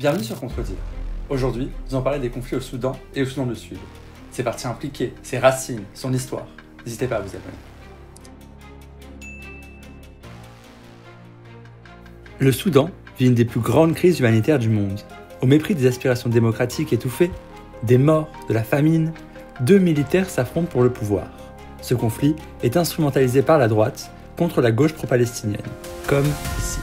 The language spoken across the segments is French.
Bienvenue sur Contredire. Aujourd'hui, nous allons parler des conflits au Soudan et au Soudan du Sud. Ses parties impliquées, ses racines, son histoire. N'hésitez pas à vous abonner. Le Soudan vit une des plus grandes crises humanitaires du monde. Au mépris des aspirations démocratiques étouffées, des morts, de la famine, deux militaires s'affrontent pour le pouvoir. Ce conflit est instrumentalisé par la droite contre la gauche pro-palestinienne, comme ici.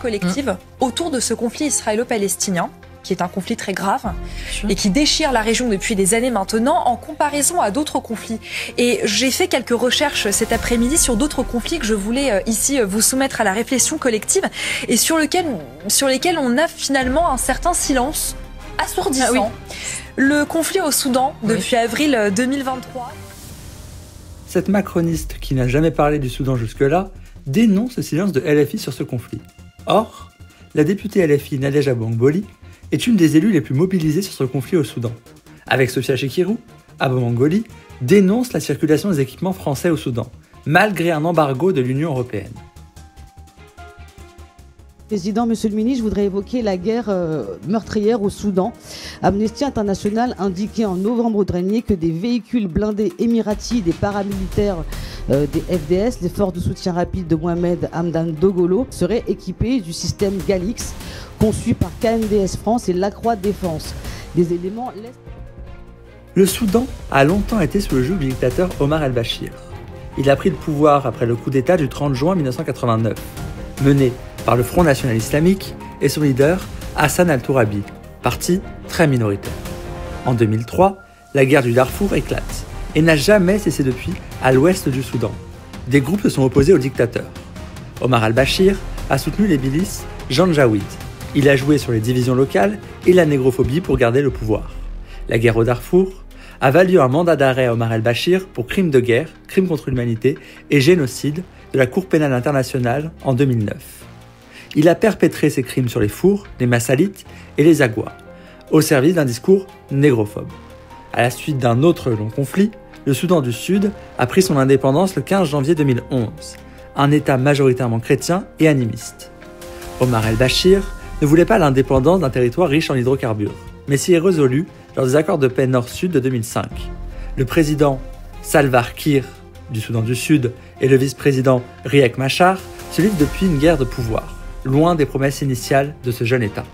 Collective autour de ce conflit israélo-palestinien, qui est un conflit très grave et qui déchire la région depuis des années maintenant, en comparaison à d'autres conflits. Et j'ai fait quelques recherches cet après-midi sur d'autres conflits que je voulais ici vous soumettre à la réflexion collective et sur lesquels on a finalement un certain silence assourdissant. Le conflit au Soudan depuis avril 2023. Cette macroniste qui n'a jamais parlé du Soudan jusque-là dénonce le silence de LFI sur ce conflit. Or, la députée LFI Nadège Abou-Mangoli est une des élues les plus mobilisées sur ce conflit au Soudan. Avec Sophia Chekirou, Abou-Mangoli dénonce la circulation des équipements français au Soudan, malgré un embargo de l'Union européenne. Président, Monsieur le Ministre, je voudrais évoquer la guerre meurtrière au Soudan. Amnesty International indiquait en novembre dernier que des véhicules blindés émiratis des paramilitaires des FDS, les forces de soutien rapide de Mohamed Hamdan Dagalo, seraient équipés du système Galix, conçu par KNDS France et Lacroix Défense. Des éléments... Le Soudan a longtemps été sous le joug du dictateur Omar el-Bachir. Il a pris le pouvoir après le coup d'État du 30 juin 1989, mené par le Front National Islamique et son leader Hassan al-Tourabi, parti très minoritaire. En 2003, la guerre du Darfour éclate et n'a jamais cessé depuis à l'ouest du Soudan. Des groupes se sont opposés au dictateur. Omar al-Bachir a soutenu les milices Janjaweed. Il a joué sur les divisions locales et la négrophobie pour garder le pouvoir. La guerre au Darfour a valu un mandat d'arrêt à Omar el-Bachir pour crimes de guerre, crimes contre l'humanité et génocide de la Cour pénale internationale en 2009. Il a perpétré ces crimes sur les Fours, les Massalites et les Agouas, au service d'un discours négrophobe. À la suite d'un autre long conflit, le Soudan du Sud a pris son indépendance le 15 janvier 2011, un État majoritairement chrétien et animiste. Omar el-Bachir ne voulait pas l'indépendance d'un territoire riche en hydrocarbures, mais s'y est résolu lors des accords de paix Nord-Sud de 2005. Le président Salva Kiir du Soudan du Sud et le vice-président Riek Machar se livrent depuis une guerre de pouvoir, loin des promesses initiales de ce jeune État.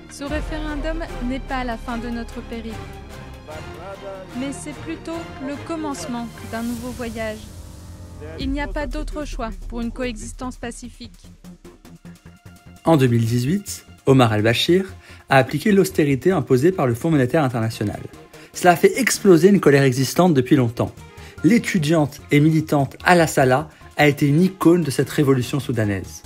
Ce référendum n'est pas la fin de notre périple, mais c'est plutôt le commencement d'un nouveau voyage. Il n'y a pas d'autre choix pour une coexistence pacifique. En 2018, Omar el-Bachir a appliqué l'austérité imposée par le Fonds monétaire international. Cela a fait exploser une colère existante depuis longtemps. L'étudiante et militante Ala Salah a été une icône de cette révolution soudanaise.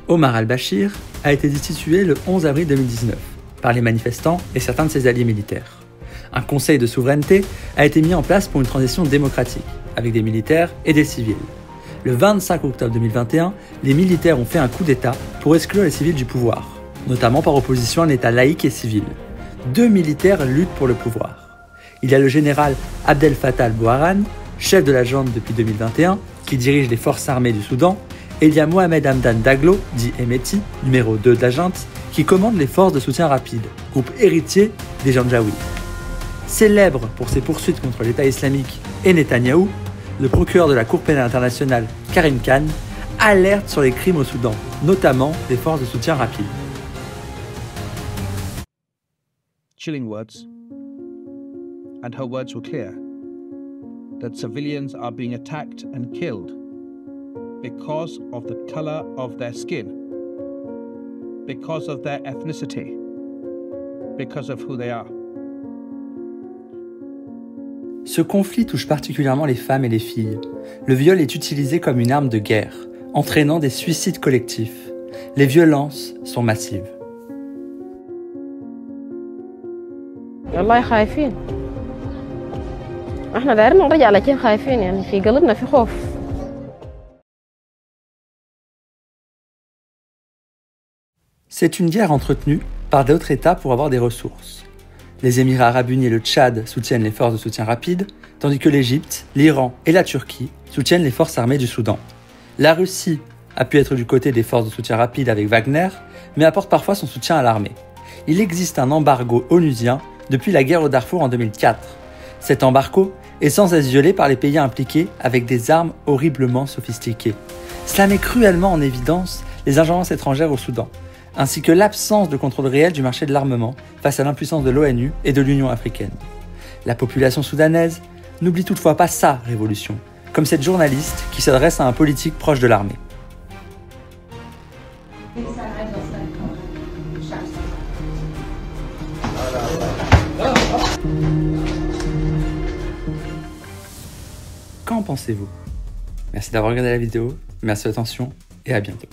Omar al-Bachir a été destitué le 11 avril 2019 par les manifestants et certains de ses alliés militaires. Un conseil de souveraineté a été mis en place pour une transition démocratique, avec des militaires et des civils. Le 25 octobre 2021, les militaires ont fait un coup d'État pour exclure les civils du pouvoir, notamment par opposition à un État laïque et civil. Deux militaires luttent pour le pouvoir. Il y a le général Abdel Fattah al-Burhan, chef de la junte depuis 2021, qui dirige les forces armées du Soudan, et il y a Mohamed Hamdan Dagalo, dit Hemeti, numéro 2 de la junte, qui commande les forces de soutien rapide, groupe héritier des Janjaweed. Célèbre pour ses poursuites contre l'État islamique et Netanyahou, le procureur de la Cour pénale internationale, Karim Khan, alerte sur les crimes au Soudan, notamment des forces de soutien rapide. Chilling words, and her words were clear, that civilians are being attacked and killed because of the color of their skin, because of their ethnicity, because of who they are. Ce conflit touche particulièrement les femmes et les filles. Le viol est utilisé comme une arme de guerre, entraînant des suicides collectifs. Les violences sont massives. والله خايفين احنا دايرين نرجع لكن خايفين يعني في قلبنا في خوف C'est une guerre entretenue par d'autres États pour avoir des ressources. Les Émirats arabes unis et le Tchad soutiennent les forces de soutien rapide, tandis que l'Égypte, l'Iran et la Turquie soutiennent les forces armées du Soudan. La Russie a pu être du côté des forces de soutien rapide avec Wagner, mais apporte parfois son soutien à l'armée. Il existe un embargo onusien depuis la guerre au Darfour en 2004. Cet embargo est sans cesse violé par les pays impliqués avec des armes horriblement sophistiquées. Cela met cruellement en évidence les ingérences étrangères au Soudan, ainsi que l'absence de contrôle réel du marché de l'armement face à l'impuissance de l'ONU et de l'Union africaine. La population soudanaise n'oublie toutefois pas sa révolution, comme cette journaliste qui s'adresse à un politique proche de l'armée. Qu'en pensez-vous? Merci d'avoir regardé la vidéo, merci de l'attention et à bientôt.